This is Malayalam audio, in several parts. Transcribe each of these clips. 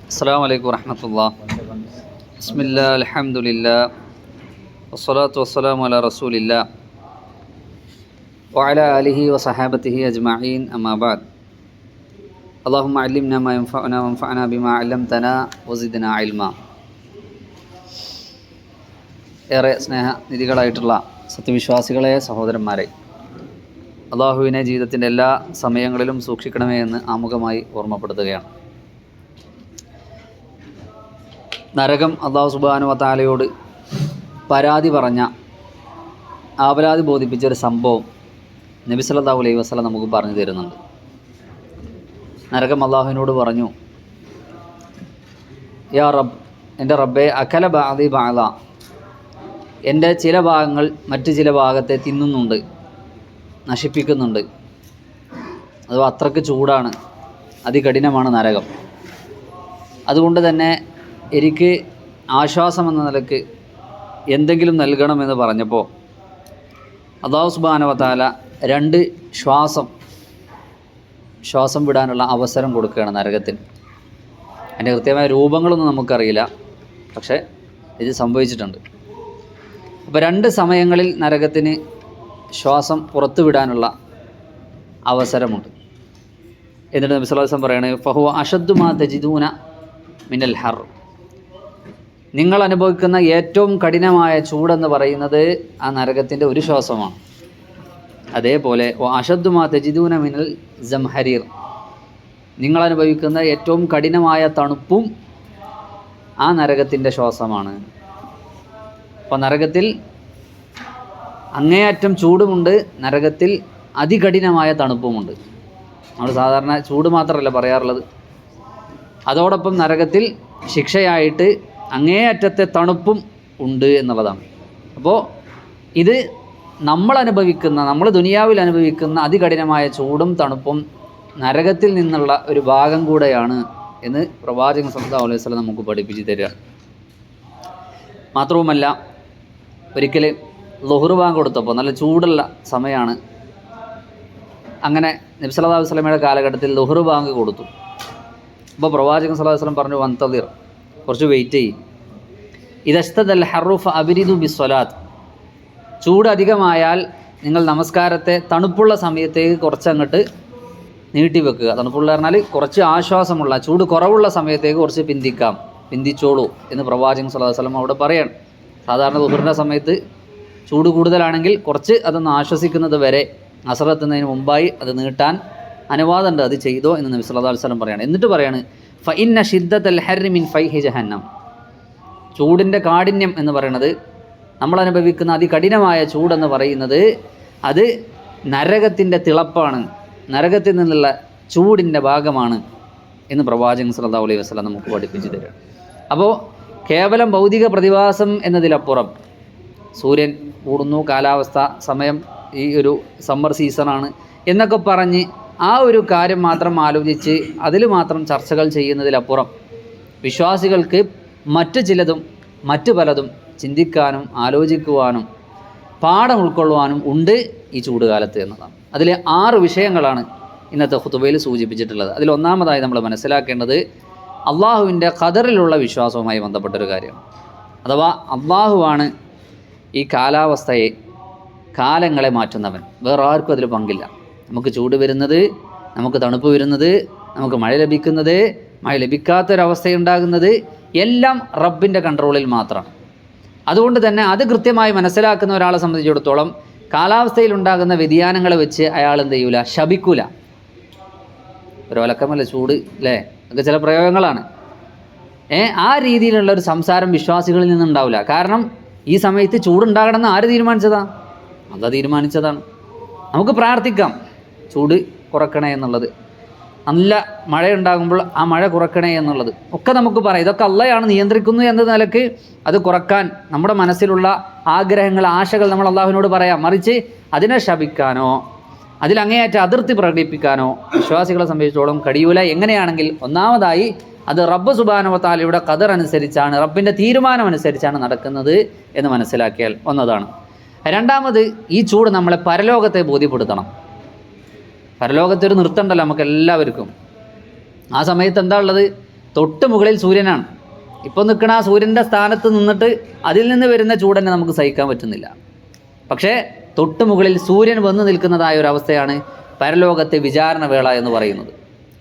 അസ്സലാമു അലൈക്കും വറഹ്മത്തുള്ളാഹി. ബിസ്മില്ലാ അൽഹംദുലില്ലാ വസ്സലാത്തു വസ്സലാമു അലാ റസൂലില്ലാ വഅലാ ആലിഹി വസഹാബത്തിഹി അജ്മഈൻ അമ്മാ ബഅദ്. അല്ലാഹുമ്മ അല്ലിംനാ മാ യൻഫഉനാ വൻഫഅനാ ബിമാ അല്ലംതനാ വസിദ്നാ ഇൽമാ. ഏറെ സ്നേഹനിധികളായിട്ടുള്ള സത്യവിശ്വാസികളെ, സഹോദരന്മാരെ, അള്ളാഹുവിനെ ജീവിതത്തിൻ്റെ എല്ലാ സമയങ്ങളിലും സൂക്ഷിക്കണമേ എന്ന് ആമുഖമായി ഓർമ്മപ്പെടുത്തുകയാണ്. നരകം അല്ലാഹു സുബ്ഹാനഹു വ തആലയോട് പരാതി പറഞ്ഞ, ആവലാതി ബോധിപ്പിച്ചൊരു സംഭവം നബി സല്ലല്ലാഹു അലൈഹി വസല്ലം നമുക്ക് പറഞ്ഞു തരുന്നുണ്ട്. നരകം അള്ളാഹുവിനോട് പറഞ്ഞു, യാ റബ്ബ്, എൻ്റെ റബ്ബേ, അകല ബഅദി ബഅദ, എൻ്റെ ചില ഭാഗങ്ങൾ മറ്റ് ചില ഭാഗത്തെ തിന്നുന്നുണ്ട്, നശിപ്പിക്കുന്നുണ്ട്. അഥവാ അത്രയ്ക്ക് ചൂടാണ്, അതികഠിനമാണ് നരകം. അതുകൊണ്ട് തന്നെ എനിക്ക് ആശ്വാസമെന്ന നിലക്ക് എന്തെങ്കിലും നൽകണമെന്ന് പറഞ്ഞപ്പോൾ അല്ലാഹു സുബ്ഹാനഹു വ തആല രണ്ട് ശ്വാസം വിടാനുള്ള അവസരം കൊടുക്കുകയാണ് നരകത്തിന്. അതിൻ്റെ കൃത്യമായ രൂപങ്ങളൊന്നും നമുക്കറിയില്ല, പക്ഷേ ഇത് സംഭവിച്ചിട്ടുണ്ട്. അപ്പോൾ രണ്ട് സമയങ്ങളിൽ നരകത്തിന് ശ്വാസം പുറത്തു വിടാനുള്ള അവസരമുണ്ട്. എന്നിട്ട് നബി സല്ലല്ലാഹു അലൈഹി വസല്ലം പറയുന്നത്, ഫഹുവ അഷദ്ദു മാ തജിദൂന മിനൽ ഹർ, നിങ്ങൾ അനുഭവിക്കുന്ന ഏറ്റവും കഠിനമായ ചൂടെന്ന് പറയുന്നത് ആ നരകത്തിൻ്റെ ഒരു ശ്വാസമാണ്. അതേപോലെ അഷദ്ദു മാ തജിദൂന മിനൽ സംഹരീർ, നിങ്ങൾ അനുഭവിക്കുന്ന ഏറ്റവും കഠിനമായ തണുപ്പും ആ നരകത്തിൻ്റെ ശ്വാസമാണ്. അപ്പോൾ നരകത്തിൽ അങ്ങേയറ്റം ചൂടുമുണ്ട്, നരകത്തിൽ അതികഠിനമായ തണുപ്പുമുണ്ട്. നമ്മൾ സാധാരണ ചൂട് മാത്രമല്ല പറയാറുള്ളത്, അതോടൊപ്പം നരകത്തിൽ ശിക്ഷയായിട്ട് അങ്ങേയറ്റത്തെ തണുപ്പും ഉണ്ട് എന്നുള്ളതാണ്. അപ്പോൾ ഇത് നമ്മൾ ദുനിയാവിൽ അനുഭവിക്കുന്ന അതികഠിനമായ ചൂടും തണുപ്പും നരകത്തിൽ നിന്നുള്ള ഒരു ഭാഗം കൂടെയാണ് എന്ന് പ്രവാചകൻ സല്ലല്ലാഹു അലൈഹി വസല്ലം നമുക്ക് പഠിപ്പിച്ച് തരിക. മാത്രവുമല്ല, ഒരിക്കൽ ളുഹർ ബാങ്ക് കൊടുത്തപ്പോൾ നല്ല ചൂടുള്ള സമയമാണ്. അങ്ങനെ നബി സല്ലല്ലാഹു അലൈഹി വസല്ലമയുടെ കാലഘട്ടത്തിൽ ളുഹർ ബാങ്ക് കൊടുത്തു. അപ്പോൾ പ്രവാചകൻ സല്ലല്ലാഹു അലൈഹി വസല്ലം പറഞ്ഞു, വന്തദിർ, കുറച്ച് വെയിറ്റ് ചെയ്യും. ഇദസ്തദൽ ഹർറു ഫഅബ്രിദു ബിസ്സലാത്ത്, ചൂട് അധികമായാൽ നിങ്ങൾ നമസ്കാരത്തെ തണുപ്പുള്ള സമയത്തേക്ക് കുറച്ചങ്ങോട്ട് നീട്ടിവെക്കുക. തണുപ്പുള്ള പറഞ്ഞാൽ കുറച്ച് ആശ്വാസമുള്ള, ചൂട് കുറവുള്ള സമയത്തേക്ക് കുറച്ച് പിന്തിച്ചോളൂ എന്ന് പ്രവാചകൻ സല്ലല്ലാഹു അലൈഹി വസല്ലം അവിടെ പറയാണ്. സാധാരണ ദുഹറിൻ്റെ സമയത്ത് ചൂട് കൂടുതലാണെങ്കിൽ കുറച്ച് അതൊന്ന് ആശ്വസിക്കുന്നത് വരെ അസർ എത്തുന്നതിന് മുമ്പായി അത് നീട്ടാൻ അനുവാദമുണ്ട്, അത് ചെയ്തോ എന്ന് നബി സല്ലല്ലാഹു അലൈഹി വസല്ലം പറയാണ്. എന്നിട്ട് പറയാണ്, ഫഇന്ന ഷിദ്ദത്തൽ ഹർരി മിൻ ഫൈഹി ജഹന്നം, ചൂടിൻ്റെ കാഠിന്യം എന്ന് പറയുന്നത്, നമ്മൾ അനുഭവിക്കുന്ന അതികഠിനമായ ചൂടെന്ന് പറയുന്നത് അത് നരകത്തിൻ്റെ തിളപ്പാണ്, നരകത്തിൽ നിന്നുള്ള ചൂടിൻ്റെ ഭാഗമാണ് എന്ന് പ്രവാചകൻ സല്ലല്ലാഹു അലൈഹി വസല്ലം നമുക്ക് പഠിപ്പിച്ചു തരിക. അപ്പോൾ കേവലം ഭൗതിക പ്രതിഭാസം എന്നതിലപ്പുറം സൂര്യൻ കൂടുന്നു, കാലാവസ്ഥ, സമയം, ഈ ഒരു സമ്മർ സീസണാണ് എന്നൊക്കെ പറഞ്ഞ് ആ ഒരു കാര്യം മാത്രം ആലോചിച്ച് അതിൽ മാത്രം ചർച്ചകൾ ചെയ്യുന്നതിലപ്പുറം വിശ്വാസികൾക്ക് മറ്റു പലതും ചിന്തിക്കാനും ആലോചിക്കുവാനും പാഠം ഉൾക്കൊള്ളുവാനും ഉണ്ട് ഈ ചൂടുകാലത്ത് എന്നതാണ്. അതിൽ 6 വിഷയങ്ങളാണ് ഇന്നത്തെ ഖുതുബയിൽ സൂചിപ്പിച്ചിട്ടുള്ളത്. അതിൽ ഒന്നാമതായി നമ്മൾ മനസ്സിലാക്കേണ്ടത് അള്ളാഹുവിൻ്റെ ഖദറിലുള്ള വിശ്വാസവുമായി ബന്ധപ്പെട്ടൊരു കാര്യമാണ്. അഥവാ അള്ളാഹുവാണ് ഈ കാലങ്ങളെ മാറ്റുന്നവൻ, വേറെ ആർക്കും അതിൽ പങ്കില്ല. നമുക്ക് ചൂട് വരുന്നത്, നമുക്ക് തണുപ്പ് വരുന്നത്, നമുക്ക് മഴ ലഭിക്കുന്നത്, മഴ ലഭിക്കാത്തൊരവസ്ഥയുണ്ടാകുന്നത് എല്ലാം റബ്ബിൻ്റെ കൺട്രോളിൽ മാത്രമാണ്. അതുകൊണ്ട് തന്നെ അത് കൃത്യമായി മനസ്സിലാക്കുന്ന ഒരാളെ സംബന്ധിച്ചിടത്തോളം കാലാവസ്ഥയിൽ ഉണ്ടാകുന്ന വ്യതിയാനങ്ങളെ വെച്ച് അയാൾ എന്ത് ചെയ്യൂല, ശപിക്കൂല. ഒരു ഒലക്കമല്ല ചൂട്, അല്ലേ, അതൊക്കെ ചില പ്രയോഗങ്ങളാണ്. ആ രീതിയിലുള്ള ഒരു സംസാരം വിശ്വാസികളിൽ നിന്നുണ്ടാവില്ല. കാരണം ഈ സമയത്ത് ചൂടുണ്ടാകണമെന്ന് ആര് തീരുമാനിച്ചതാണ്? അല്ലാഹ് തീരുമാനിച്ചതാണ്. നമുക്ക് പ്രാർത്ഥിക്കാം ചൂട് കുറക്കണേ എന്നുള്ളത്, നല്ല മഴയുണ്ടാകുമ്പോൾ ആ മഴ കുറക്കണേ എന്നുള്ളത് ഒക്കെ നമുക്ക് പറയാം. ഇതൊക്കെ അള്ളാഹയാണ് നിയന്ത്രിക്കുന്നു എന്ന നിലക്ക് അത് കുറക്കാൻ നമ്മുടെ മനസ്സിലുള്ള ആഗ്രഹങ്ങൾ, ആശകൾ നമ്മൾ അള്ളാഹുവിനോട് പറയാം. മറിച്ച് അതിനെ ശപിക്കാനോ അതിലങ്ങേയറ്റ അതിർത്തി പ്രകടിപ്പിക്കാനോ വിശ്വാസികളെ സംബന്ധിച്ചിടത്തോളം കഴിയൂല. എങ്ങനെയാണെങ്കിൽ ഒന്നാമതായി അത് റബ്ബ് സുബ്ഹാനഹു വ തആലയുടെ ഖദർ അനുസരിച്ചാണ്, റബ്ബിൻ്റെ തീരുമാനം അനുസരിച്ചാണ് നടക്കുന്നത് എന്ന് മനസ്സിലാക്കിയാൽ ഒന്നതാണ്. രണ്ടാമത്, ഈ ചൂട് നമ്മളെ പരലോകത്തെ ബോധ്യപ്പെടുത്തണം. പരലോകത്തൊരു നിർത്തമുണ്ടല്ലോ നമുക്ക് എല്ലാവർക്കും. ആ സമയത്ത് എന്താ ഉള്ളത്? തൊട്ട് മുകളിൽ സൂര്യനാണ്. ഇപ്പോൾ നിൽക്കുന്ന ആ സൂര്യൻ്റെ സ്ഥാനത്ത് നിന്നിട്ട് അതിൽ നിന്ന് വരുന്ന ചൂട് തന്നെ നമുക്ക് സഹിക്കാൻ പറ്റുന്നില്ല. പക്ഷേ തൊട്ട് മുകളിൽ സൂര്യൻ വന്നു നിൽക്കുന്നതായ ഒരവസ്ഥയാണ് പരലോകത്തെ വിചാരണ വേള എന്ന് പറയുന്നത്.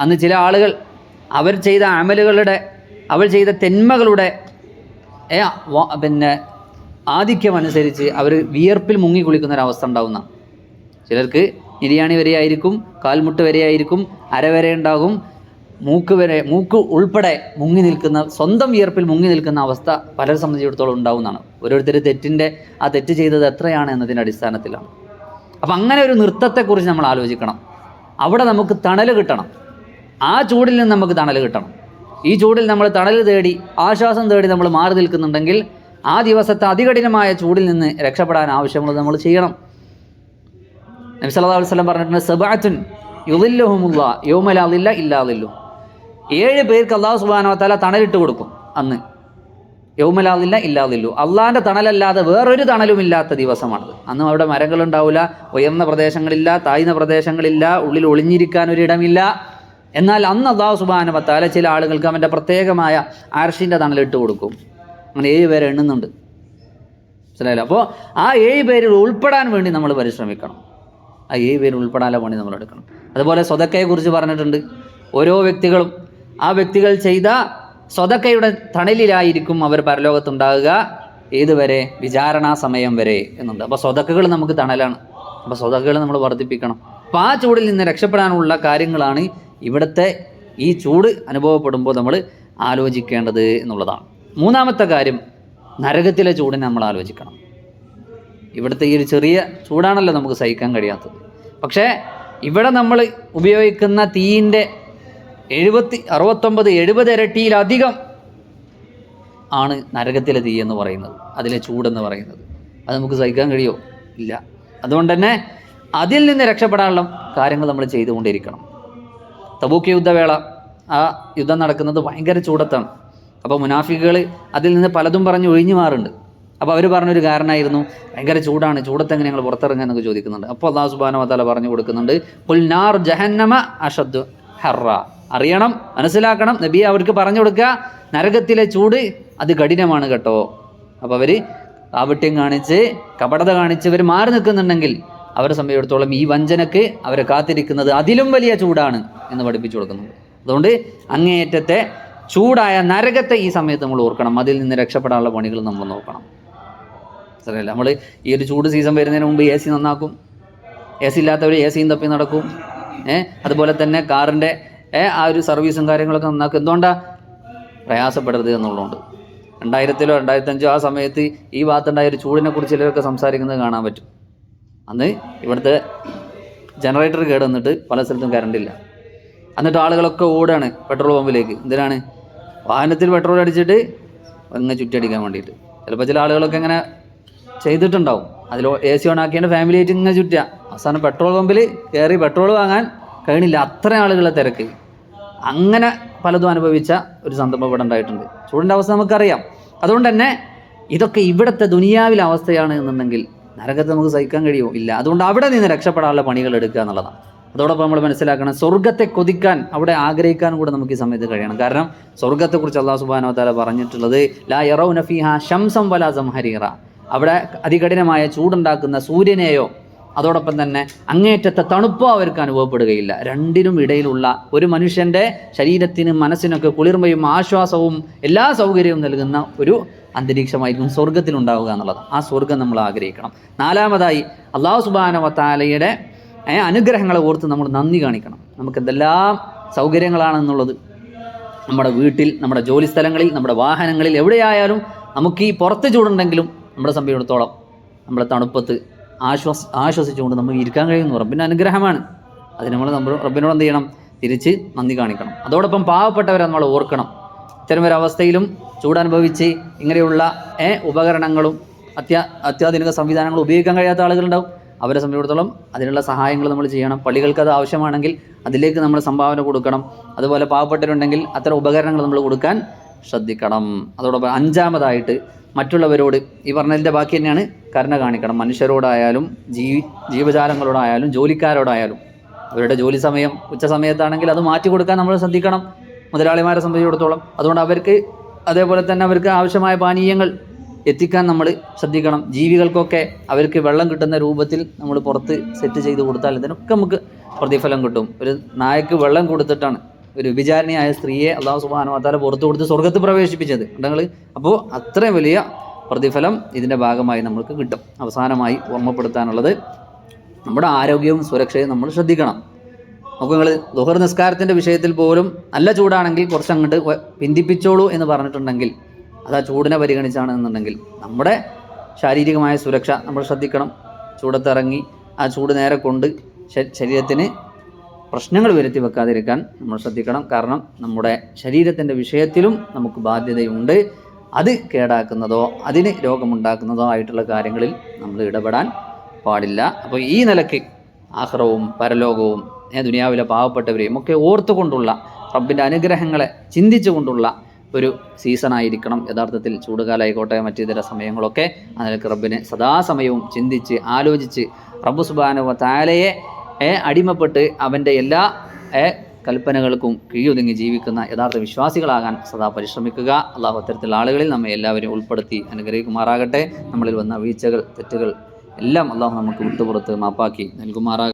അന്ന് ചില ആളുകൾ അവർ ചെയ്ത അമലുകളുടെ, അവർ ചെയ്ത തിന്മകളുടെ ആധിക്യമനുസരിച്ച് അവർ വിയർപ്പിൽ മുങ്ങി കുളിക്കുന്നൊരവസ്ഥ ഉണ്ടാവുന്ന, ചിലർക്ക് നിര്യാണി വരെയായിരിക്കും, കാൽമുട്ട് വരെയായിരിക്കും, അരവരെ ഉണ്ടാകും, മൂക്ക് ഉൾപ്പെടെ മുങ്ങി നിൽക്കുന്ന, സ്വന്തം വിയർപ്പിൽ മുങ്ങി നിൽക്കുന്ന അവസ്ഥ പലരെ സംബന്ധിച്ചിടത്തോളം ഉണ്ടാവുന്നതാണ്. ഓരോരുത്തർ ആ തെറ്റ് ചെയ്തത് എത്രയാണ് എന്നതിൻ്റെ അടിസ്ഥാനത്തിലാണ്. അപ്പം അങ്ങനെ ഒരു നൃത്തത്തെക്കുറിച്ച് നമ്മൾ ആലോചിക്കണം. അവിടെ നമുക്ക് തണൽ കിട്ടണം, ആ ചൂടിൽ നിന്ന് നമുക്ക് തണൽ കിട്ടണം. ഈ ചൂടിൽ നമ്മൾ തണൽ തേടി, ആശ്വാസം തേടി നമ്മൾ മാറി നിൽക്കുന്നുണ്ടെങ്കിൽ ആ ദിവസത്തെ അതികഠിനമായ ചൂടിൽ നിന്ന് രക്ഷപ്പെടാൻ ആവശ്യമുള്ളത് നമ്മൾ ചെയ്യണം. നബി സല്ലല്ലാഹു അലൈഹി വസല്ലം പറഞ്ഞിട്ടുണ്ട്, സബഅത്തുൻ യുദില്ലുഹുമുല്ലാഹ് യൗമ ലാ ദില്ല ഇല്ലാ ദില്ലുഹു. 7 പേർക്ക് അല്ലാഹു സുബ്ഹാനഹു വ തആല തണലിട്ട് കൊടുക്കും അന്ന്. യൗമ ലാ ദില്ല ഇല്ലാ ദില്ലുഹു, അള്ളാഹിൻ്റെ തണലല്ലാതെ വേറൊരു തണലും ഇല്ലാത്ത ദിവസമാണത്. അന്ന് അവിടെ മരങ്ങളുണ്ടാവില്ല, ഉയർന്ന പ്രദേശങ്ങളില്ല, താഴ്ന്ന പ്രദേശങ്ങളില്ല, ഉള്ളിൽ ഒളിഞ്ഞിരിക്കാൻ ഒരിടമില്ല. എന്നാൽ അന്ന് അല്ലാഹു സുബ്ഹാനഹു വ തആല ചില ആളുകൾക്ക് അവൻ്റെ പ്രത്യേകമായ അർശിൻ്റെ തണലിട്ട് കൊടുക്കും. അങ്ങനെ 7 പേരെ എണ്ണുന്നുണ്ട്, മനസ്സിലായില്ല? അപ്പോൾ ആ 7 പേരിൽ ഉൾപ്പെടാൻ വേണ്ടി നമ്മൾ പരിശ്രമിക്കണം. ആ 7 പേരിൽ ഉൾപ്പെടാനുള്ള പണി നമ്മൾ എടുക്കണം. അതുപോലെ സ്വതക്കയെക്കുറിച്ച് പറഞ്ഞിട്ടുണ്ട്. ഓരോ വ്യക്തികളും ആ വ്യക്തികൾ ചെയ്ത സ്വതക്കയുടെ തണലിലായിരിക്കും അവർ പരലോകത്തുണ്ടാകുക. ഏതുവരെ? വിചാരണാ സമയം വരെ എന്നുണ്ട്. അപ്പോൾ സ്വതക്കകൾ നമുക്ക് തണലാണ്. അപ്പോൾ സ്വതക്കകൾ നമ്മൾ വർദ്ധിപ്പിക്കണം. അപ്പോൾ ആ ചൂടിൽ നിന്ന് രക്ഷപ്പെടാനുള്ള കാര്യങ്ങളാണ് ഇവിടുത്തെ ഈ ചൂട് അനുഭവപ്പെടുമ്പോൾ നമ്മൾ ആലോചിക്കേണ്ടത് എന്നുള്ളതാണ്. മൂന്നാമത്തെ കാര്യം, നരകത്തിലെ ചൂടിനെ നമ്മൾ ആലോചിക്കണം. ഇവിടുത്തെ ഈ ഒരു ചെറിയ ചൂടാണല്ലോ നമുക്ക് സഹിക്കാൻ കഴിയാത്തത്. പക്ഷേ ഇവിടെ നമ്മൾ ഉപയോഗിക്കുന്ന തീയിൻ്റെ 69-70 ഇരട്ടിയിലധികം ആണ് നരകത്തിലെ തീ എന്ന് പറയുന്നത്, അതിലെ ചൂടെന്ന് പറയുന്നത്. അത് നമുക്ക് സഹിക്കാൻ കഴിയുമോ? ഇല്ല. അതുകൊണ്ട് തന്നെ അതിൽ നിന്ന് രക്ഷപ്പെടാനുള്ള കാര്യങ്ങൾ നമ്മൾ ചെയ്തുകൊണ്ടിരിക്കണം. തബൂക്ക് യുദ്ധവേള, ആ യുദ്ധം നടക്കുന്നത് ഭയങ്കര ചൂടത്താണ്. അപ്പോൾ മുനാഫിക്കുകൾ അതിൽ നിന്ന് പലതും പറഞ്ഞ് ഒഴിഞ്ഞു മാറുന്നുണ്ട്. അപ്പോൾ അവർ പറഞ്ഞൊരു കാരണമായിരുന്നു, ഭയങ്കര ചൂടാണ്, ചൂടത്തെങ്ങനെ ഞങ്ങൾ പുറത്തിറങ്ങുക എന്നൊക്കെ ചോദിക്കുന്നുണ്ട്. അപ്പോൾ അല്ലാഹു സുബ്ഹാനഹു വ തആല പറഞ്ഞു കൊടുക്കുന്നുണ്ട്, ഖുൽ നാർ ജഹന്നമ അഷദ്ദു ഹർറ. അറിയണം, മനസ്സിലാക്കണം, നബിയെ അവർക്ക് പറഞ്ഞു കൊടുക്കുക, നരകത്തിലെ ചൂട് അത് കഠിനമാണ് കേട്ടോ. അപ്പോൾ അവർ കാപട്യം കാണിച്ച്, കപടത കാണിച്ച് ഇവർ മാറി നിൽക്കുന്നുണ്ടെങ്കിൽ അവരെ സംബന്ധിച്ചിടത്തോളം ഈ വഞ്ചനക്ക് അവരെ കാത്തിരിക്കുന്നത് അതിലും വലിയ ചൂടാണ് എന്ന് പഠിപ്പിച്ചു കൊടുക്കുന്നുണ്ട്. അതുകൊണ്ട് അങ്ങേയറ്റത്തെ ചൂടായ നരകത്തെ ഈ സമയത്ത് നമ്മൾ ഓർക്കണം. അതിൽ നിന്ന് രക്ഷപ്പെടാനുള്ള പണികൾ നമ്മൾ നോക്കണം. ശരിയല്ല? നമ്മൾ ഈ ഒരു ചൂട് സീസൺ വരുന്നതിന് മുമ്പ് AC നന്നാക്കും, AC ഇല്ലാത്തവർ ACയും തപ്പി നടക്കും. അതുപോലെ തന്നെ കാറിൻ്റെ ആ ഒരു സർവീസും കാര്യങ്ങളൊക്കെ നന്നാക്കും. എന്തുകൊണ്ടാണ്? പ്രയാസപ്പെടരുത് എന്നുള്ളതുകൊണ്ട്. 2000-ലോ 2005 ആ സമയത്ത് ഈ ഭാഗത്തുണ്ടായ ഒരു ചൂടിനെ കുറിച്ച് ചിലരൊക്കെ സംസാരിക്കുന്നത് കാണാൻ പറ്റും. അന്ന് ഇവിടുത്തെ ജനറേറ്റർ കേട് വന്നിട്ട് പല സ്ഥലത്തും കറണ്ടില്ല. എന്നിട്ട് ആളുകളൊക്കെ ഓടാണ് പെട്രോൾ പമ്പിലേക്ക്. എന്തിനാണ്? വാഹനത്തിൽ പെട്രോൾ അടിച്ചിട്ട് അങ്ങ് ചുറ്റിയടിക്കാൻ വേണ്ടിയിട്ട്. ചിലപ്പോൾ ചില ആളുകളൊക്കെ ഇങ്ങനെ ചെയ്തിട്ടുണ്ടാവും. അതിൽ AC ഓൺ ആക്കിയാണ് ഫാമിലി ആയിട്ട് ഇങ്ങനെ ചുറ്റുക. അവസാനം പെട്രോൾ പമ്പിൽ കയറി പെട്രോൾ വാങ്ങാൻ കഴിയണില്ല, അത്ര ആളുകളെ തിരക്ക്. അങ്ങനെ പലതും അനുഭവിച്ച ഒരു സന്ദർഭം ഇവിടെ ഉണ്ടായിട്ടുണ്ട്. ചൂടിൻ്റെ അവസ്ഥ നമുക്കറിയാം. അതുകൊണ്ട് തന്നെ ഇതൊക്കെ ഇവിടുത്തെ ദുനിയാവിലെ അവസ്ഥയാണ് എന്നുണ്ടെങ്കിൽ നരകത്തെ നമുക്ക് സഹിക്കാൻ കഴിയുമോ? ഇല്ല. അതുകൊണ്ട് അവിടെ നിന്ന് രക്ഷപ്പെടാനുള്ള പണികൾ എടുക്കുക എന്നുള്ളതാണ്. അതോടൊപ്പം നമ്മൾ മനസ്സിലാക്കണം, സ്വർഗ്ഗത്തെ കൊതിക്കാൻ, അവിടെ ആഗ്രഹിക്കാൻ കൂടെ നമുക്ക് ഈ സമയത്ത് കഴിയണം. കാരണം സ്വർഗ്ഗത്തെക്കുറിച്ച് അല്ലാഹു സുബ്ഹാനഹു വ തആല പറഞ്ഞിട്ടുള്ളത്, ലാ യറൗന ഫീഹാ ശംസം വലാ സംഹരീറ. അവിടെ അതികഠിനമായ ചൂടുണ്ടാക്കുന്ന സൂര്യനെയോ അതോടൊപ്പം തന്നെ അങ്ങേറ്റത്തെ തണുപ്പോ അവർക്ക് അനുഭവപ്പെടുകയില്ല. രണ്ടിനും ഇടയിലുള്ള ഒരു മനുഷ്യൻ്റെ ശരീരത്തിനും മനസ്സിനൊക്കെ കുളിർമയും ആശ്വാസവും എല്ലാ സൗകര്യവും നൽകുന്ന ഒരു അന്തരീക്ഷമായിരിക്കും സ്വർഗ്ഗത്തിലുണ്ടാവുക എന്നുള്ളത്. ആ സ്വർഗ്ഗം നമ്മൾ ആഗ്രഹിക്കണം. നാലാമതായി, അല്ലാഹു സുബ്ഹാനഹു വ തആലയുടെ അനുഗ്രഹങ്ങളെ ഓർത്ത് നമ്മൾ നന്ദി കാണിക്കണം. നമുക്ക് എന്തെല്ലാം സൗകര്യങ്ങളാണെന്നുള്ളത് നമ്മുടെ വീട്ടിൽ, നമ്മുടെ ജോലി സ്ഥലങ്ങളിൽ, നമ്മുടെ വാഹനങ്ങളിൽ, എവിടെയായാലും നമുക്ക് ഈ പുറത്ത് ചൂടുണ്ടെങ്കിലും നമ്മളെ സംബന്ധിച്ചിടത്തോളം നമ്മളെ തണുപ്പത്ത് ആശ്വസിച്ചുകൊണ്ട് നമുക്ക് ഇരിക്കാൻ കഴിയുന്നു. റബ്ബിൻ്റെ അനുഗ്രഹമാണ്. അതിന് നമ്മൾ റബ്ബിനോട് എന്ത് ചെയ്യണം? തിരിച്ച് നന്ദി കാണിക്കണം. അതോടൊപ്പം പാവപ്പെട്ടവരെ നമ്മൾ ഓർക്കണം. ഇത്തരമൊരവസ്ഥയിലും ചൂടനുഭവിച്ച് ഇങ്ങനെയുള്ള ഉപകരണങ്ങളും അത്യാധുനിക സംവിധാനങ്ങളും ഉപയോഗിക്കാൻ കഴിയാത്ത ആളുകളുണ്ടാവും. അവരെ സംബന്ധിച്ചിടത്തോളം അതിനുള്ള സഹായങ്ങൾ നമ്മൾ ചെയ്യണം. പള്ളികൾക്ക് അത് ആവശ്യമാണെങ്കിൽ അതിലേക്ക് നമ്മൾ സംഭാവന കൊടുക്കണം. അതുപോലെ പാവപ്പെട്ടവരുണ്ടെങ്കിൽ അത്തരം ഉപകരണങ്ങൾ നമ്മൾ കൊടുക്കാൻ ശ്രദ്ധിക്കണം. അതോടൊപ്പം അഞ്ചാമതായിട്ട് മറ്റുള്ളവരോട്, ഈ പറഞ്ഞതിൻ്റെ ബാക്കി തന്നെയാണ്, കരുണ കാണിക്കണം. മനുഷ്യരോടായാലും ജീവജാലങ്ങളോടായാലും ജോലിക്കാരോടായാലും. അവരുടെ ജോലി സമയം ഉച്ച സമയത്താണെങ്കിൽ അത് മാറ്റി കൊടുക്കാൻ നമ്മൾ ശ്രദ്ധിക്കണം. മുതലാളിമാരെ സംബന്ധിച്ചിടത്തോളം. അതുകൊണ്ട് അവർക്ക് അതേപോലെ തന്നെ അവർക്ക് ആവശ്യമായ പാനീയങ്ങൾ എത്തിക്കാൻ നമ്മൾ ശ്രദ്ധിക്കണം. ജീവികൾക്കൊക്കെ അവർക്ക് വെള്ളം കിട്ടുന്ന രൂപത്തിൽ നമ്മൾ പുറത്ത് സെറ്റ് ചെയ്ത് കൊടുത്താൽ ഇതിനൊക്കെ നമുക്ക് പ്രതിഫലം കിട്ടും. ഒരു നായക്ക് വെള്ളം കൊടുത്തിട്ടാണ് ഒരു വിചാരണയായ സ്ത്രീയെ അല്ലാഹു സുബ്ഹാനഹു വ തആല പുറത്തു കൊടുത്ത് സ്വർഗ്ഗത്ത് പ്രവേശിപ്പിച്ചത് ഉണ്ടെങ്കിൽ. അപ്പോൾ അത്രയും വലിയ പ്രതിഫലം ഇതിൻ്റെ ഭാഗമായി നമുക്ക് കിട്ടും. അവസാനമായി ഓർമ്മപ്പെടുത്താനുള്ളത്, നമ്മുടെ ആരോഗ്യവും സുരക്ഷയും നമ്മൾ ശ്രദ്ധിക്കണം. അപ്പോൾ നിങ്ങൾ ദുഹർ നിസ്കാരത്തിൻ്റെ വിഷയത്തിൽ പോലും നല്ല ചൂടാണെങ്കിൽ കുറച്ച് അങ്ങോട്ട് പിന്തിപ്പിച്ചോളൂ എന്ന് പറഞ്ഞിട്ടുണ്ടെങ്കിൽ അത് ആ ചൂടിനെ പരിഗണിച്ചാണെന്നുണ്ടെങ്കിൽ നമ്മുടെ ശാരീരികമായ സുരക്ഷ നമ്മൾ ശ്രദ്ധിക്കണം. ചൂടത്തിറങ്ങി ആ ചൂട് നേരെ കൊണ്ട് ശരീരത്തിന് പ്രശ്നങ്ങൾ വരുത്തി വെക്കാതിരിക്കാൻ നമ്മൾ ശ്രദ്ധിക്കണം. കാരണം നമ്മുടെ ശരീരത്തിൻ്റെ വിഷയത്തിലും നമുക്ക് ബാധ്യതയുണ്ട്. അത് കേടാക്കുന്നതോ അതിന് രോഗമുണ്ടാക്കുന്നതോ ആയിട്ടുള്ള കാര്യങ്ങളിൽ നമ്മൾ ഇടപെടാൻ പാടില്ല. അപ്പോൾ ഈ നിലയ്ക്ക് ആഖിറവും പരലോകവും ദുനിയാവിലെ പാവപ്പെട്ടവരെയും ഒക്കെ ഓർത്തുകൊണ്ടുള്ള റബ്ബിൻ്റെ അനുഗ്രഹങ്ങളെ ചിന്തിച്ചുകൊണ്ടുള്ള ഒരു സീസണായിരിക്കണം യഥാർത്ഥത്തിൽ ചൂടുകാലമായിക്കോട്ടെ മറ്റിതര സമയങ്ങളൊക്കെ. അതിലേക്ക് റബ്ബിനെ സദാസമയവും ചിന്തിച്ച് ആലോചിച്ച് റബ്ബ് സുബ്ഹാനഹു വ തആലയെ അടിമപ്പെട്ട് അവൻ്റെ എല്ലാ കൽപ്പനകൾക്കും കീഴൊതുങ്ങി ജീവിക്കുന്ന യഥാർത്ഥ വിശ്വാസികളാകാൻ സദാ പരിശ്രമിക്കുക. അള്ളാഹു അത്തരത്തിലുള്ള ആളുകളിൽ നമ്മെ എല്ലാവരും ഉൾപ്പെടുത്തി അനുഗ്രഹിക്കുമാറാകട്ടെ. നമ്മളിൽ വന്ന വീഴ്ചകൾ തെറ്റുകൾ എല്ലാം അള്ളാഹു നമുക്ക് വിട്ടുപുറത്ത് മാപ്പാക്കി നൽകുമാറാകട്ടെ.